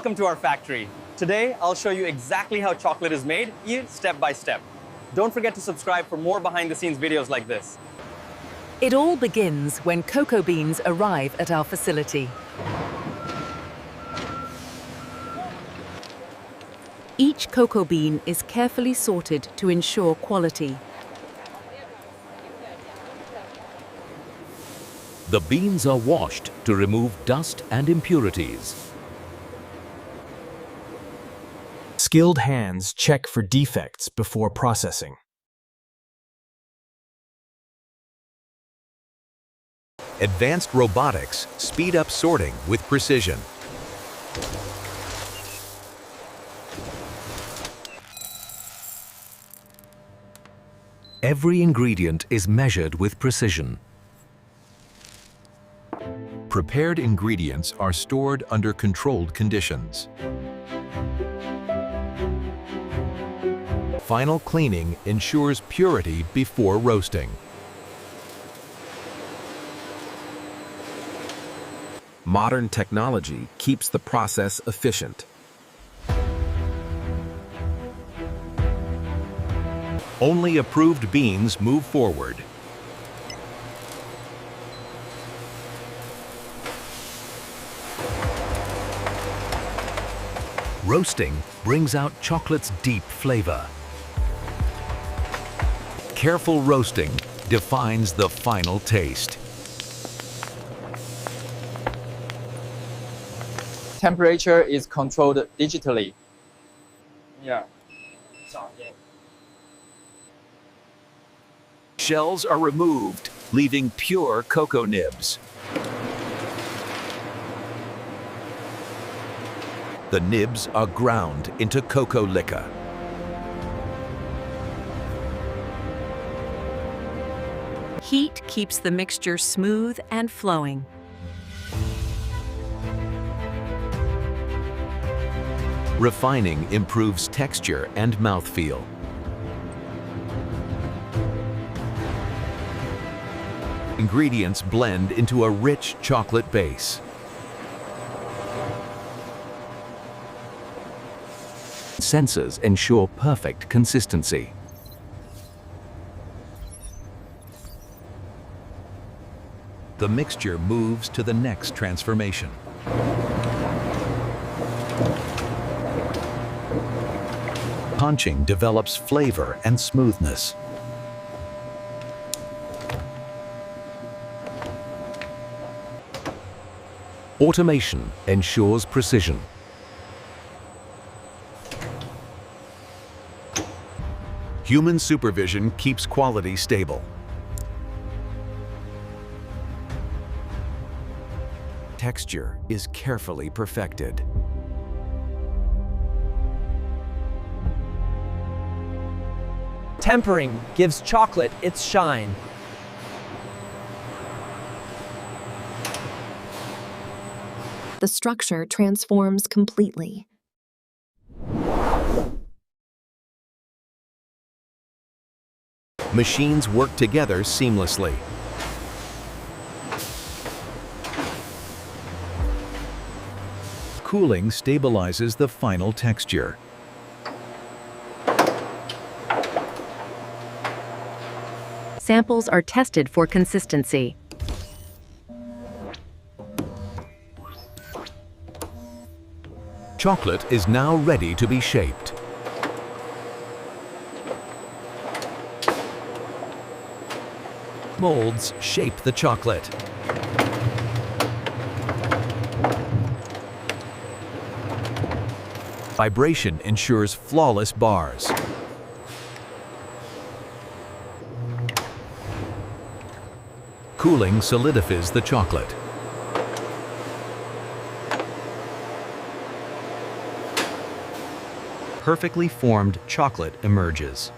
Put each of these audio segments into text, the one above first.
Welcome to our factory. Today, I'll show you exactly how chocolate is made, step by step. Don't forget to subscribe for more behind-the-scenes videos like this. It all begins when cocoa beans arrive at our facility. Each cocoa bean is carefully sorted to ensure quality. The beans are washed to remove dust and impurities. Skilled hands check for defects before processing. Advanced robotics speed up sorting with precision. Every ingredient is measured with precision. Prepared ingredients are stored under controlled conditions. Final cleaning ensures purity before roasting. Modern technology keeps the process efficient. Only approved beans move forward. Roasting brings out chocolate's deep flavor. Careful roasting defines the final taste. Temperature is controlled digitally. Shells are removed, leaving pure cocoa nibs. The nibs are ground into cocoa liquor. Heat keeps the mixture smooth and flowing. Refining improves texture and mouthfeel. Ingredients blend into a rich chocolate base. Sensors ensure perfect consistency. The mixture moves to the next transformation. Conching develops flavor and smoothness. Automation ensures precision. Human supervision keeps quality stable. Texture is carefully perfected. Tempering gives chocolate its shine. The structure transforms completely. Machines work together seamlessly. Cooling stabilizes the final texture. Samples are tested for consistency. Chocolate is now ready to be shaped. Molds shape the chocolate. Vibration ensures flawless bars. Cooling solidifies the chocolate. Perfectly formed chocolate emerges.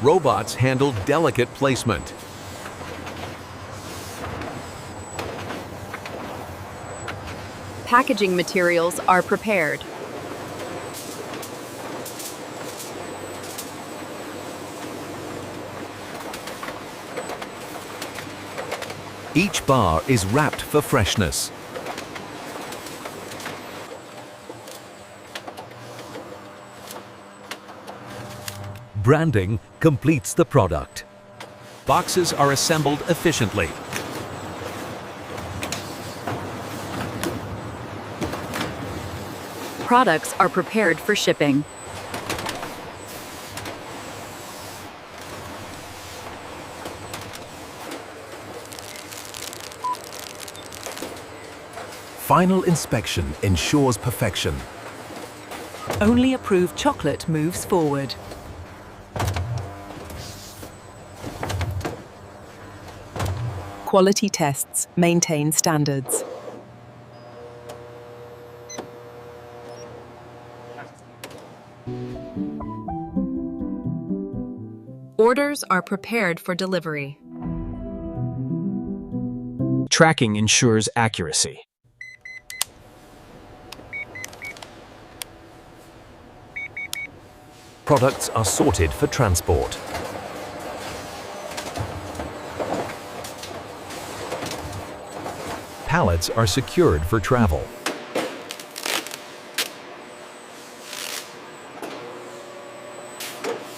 Robots handle delicate placement. Packaging materials are prepared. Each bar is wrapped for freshness. Branding completes the product. Boxes are assembled efficiently. Products are prepared for shipping. Final inspection ensures perfection. Only approved chocolate moves forward. Quality tests maintain standards. Orders are prepared for delivery. Tracking ensures accuracy. Products are sorted for transport. Pallets are secured for travel.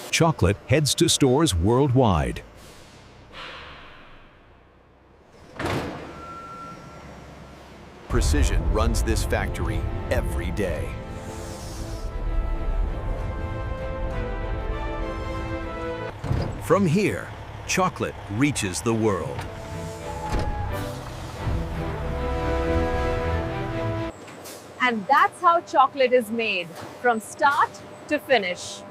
Chocolate heads to stores worldwide. Precision runs this factory every day. From here, chocolate reaches the world. And that's how chocolate is made, from start to finish.